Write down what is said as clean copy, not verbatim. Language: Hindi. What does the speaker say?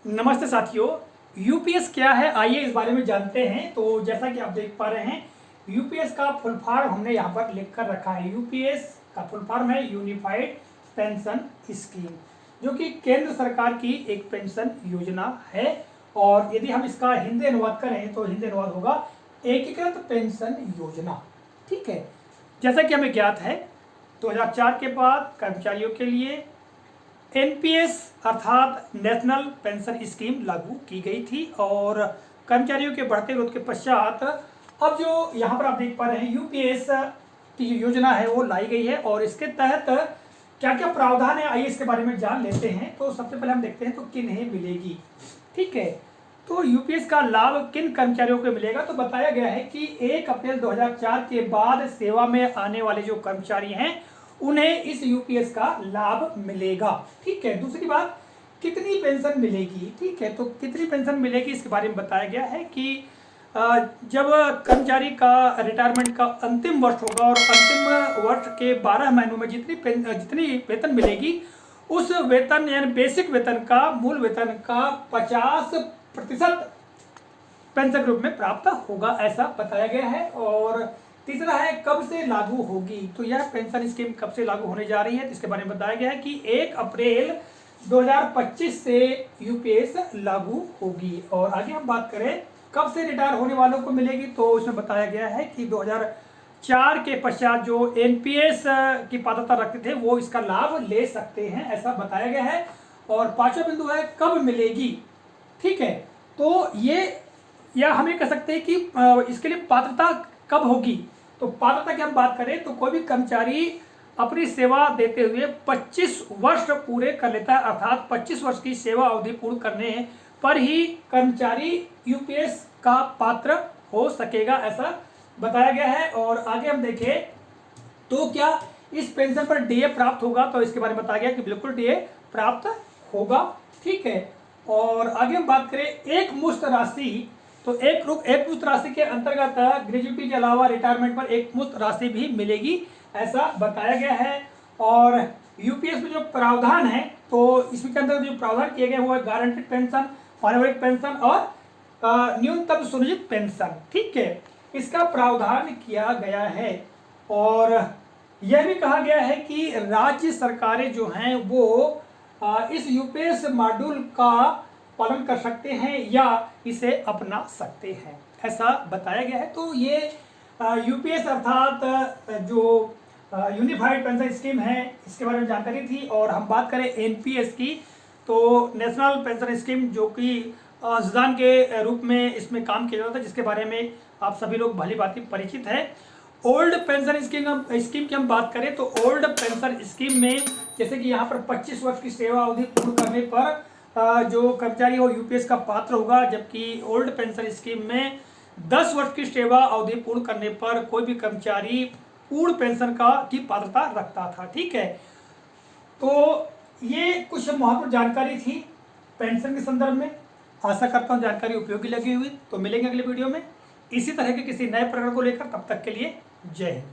नमस्ते साथियों। यूपीएस क्या है, आइए इस बारे में जानते हैं। तो जैसा कि आप देख पा रहे हैं, यूपीएस का फुल फॉर्म हमने यहाँ पर लिख कर रखा है। यूपीएस का फुल फॉर्म है यूनिफाइड पेंशन स्कीम, जो कि केंद्र सरकार की एक पेंशन योजना है। और यदि हम इसका हिंदी अनुवाद करें तो हिंदी अनुवाद होगा एकीकृत पेंशन योजना। ठीक है, जैसा कि हमें ज्ञात है 2004 के बाद कर्मचारियों के लिए एनपीएस अर्थात नेशनल पेंशन स्कीम लागू की गई थी और कर्मचारियों के बढ़ते विरोध के पश्चात अब जो यहाँ पर आप देख पा रहे हैं यूपीएस की योजना है वो लाई गई है। और इसके तहत क्या क्या प्रावधान है, आइए इसके बारे में जान लेते हैं। तो सबसे पहले हम देखते हैं तो किन्हें मिलेगी। ठीक है, तो यूपीएस का लाभ किन कर्मचारियों को मिलेगा। तो बताया गया है कि 1 अप्रैल 2004 के बाद सेवा में आने वाले जो कर्मचारी हैं उन्हें इस यूपीएस का लाभ मिलेगा। ठीक है, दूसरी बात, कितनी पेंशन मिलेगी। ठीक है, तो कितनी पेंशन मिलेगी इसके बारे में बताया गया है कि जब कर्मचारी का रिटायरमेंट का अंतिम वर्ष होगा और अंतिम वर्ष के 12 महीनों में जितनी वेतन मिलेगी उस वेतन यानी बेसिक वेतन का मूल वेतन का 50% पेंशन के रूप में प्राप्त होगा, ऐसा बताया गया है। और तीसरा है कब से लागू होगी। तो यह पेंशन स्कीम कब से लागू होने जा रही है, तो इसके बारे में बताया गया है कि 1 अप्रैल 2025 से यूपीएस लागू होगी। और आगे हम बात करें कब से रिटायर होने वालों को मिलेगी, तो इसमें बताया गया है कि 2004 के पश्चात जो एनपीएस की पात्रता रखते थे वो इसका लाभ ले सकते हैं, ऐसा बताया गया है। और पांचवा बिंदु है कब मिलेगी। ठीक है, तो या हम ये कह सकते हैं कि इसके लिए पात्रता कब होगी। तो पात्रता की हम बात करें तो कोई भी कर्मचारी अपनी सेवा देते हुए 25 वर्ष पूरे कर लेता है, अर्थात 25 वर्ष की सेवा अवधि पूर्ण करने पर ही कर्मचारी यूपीएस का पात्र हो सकेगा, ऐसा बताया गया है। और आगे हम देखें तो क्या इस पेंशन पर डीए प्राप्त होगा, तो इसके बारे में बताया गया कि बिल्कुल डीए प्राप्त होगा। ठीक है, और आगे हम बात करें एक मुश्त राशि, तो एक मुश्त राशि के अंतर्गत ग्रेजुएटी के अलावा रिटायरमेंट पर एक मुश्त राशि भी मिलेगी, ऐसा बताया गया है। और यूपीएस में जो प्रावधान है तो इसके अंदर जो प्रावधान किए गए वो है गारंटेड पेंशन, पारिवारिक पेंशन और न्यूनतम सुनिश्चित पेंशन। ठीक है, इसका प्रावधान किया गया है। और यह भी कहा गया है कि राज्य सरकारें जो हैं वो इस यूपीएस मॉड्यूल का पालन कर सकते हैं या इसे अपना सकते हैं, ऐसा बताया गया है। तो ये यूपीएस अर्थात जो यूनिफाइड पेंशन स्कीम है इसके बारे में जानकारी थी। और हम बात करें एनपीएस की, तो नेशनल पेंशन स्कीम जो कि अंशदान के रूप में इसमें काम किया जाता है, जिसके बारे में आप सभी लोग भली भांति परिचित है। ओल्ड पेंशन स्कीम की हम बात करें तो ओल्ड पेंशन स्कीम में जैसे कि यहाँ पर 25 वर्ष की सेवा अवधि पूर्ण करने पर जो कर्मचारी हो यूपीएस का पात्र होगा, जबकि ओल्ड पेंशन स्कीम में 10 वर्ष की सेवा अवधि पूर्ण करने पर कोई भी कर्मचारी पूर्ण पेंशन की पात्रता रखता था। ठीक है, तो ये कुछ महत्वपूर्ण जानकारी थी पेंशन के संदर्भ में। आशा करता हूँ जानकारी उपयोगी लगी हुई। तो मिलेंगे अगले वीडियो में इसी तरह के किसी नए प्रकरण को लेकर, तब तक के लिए जय हिंद।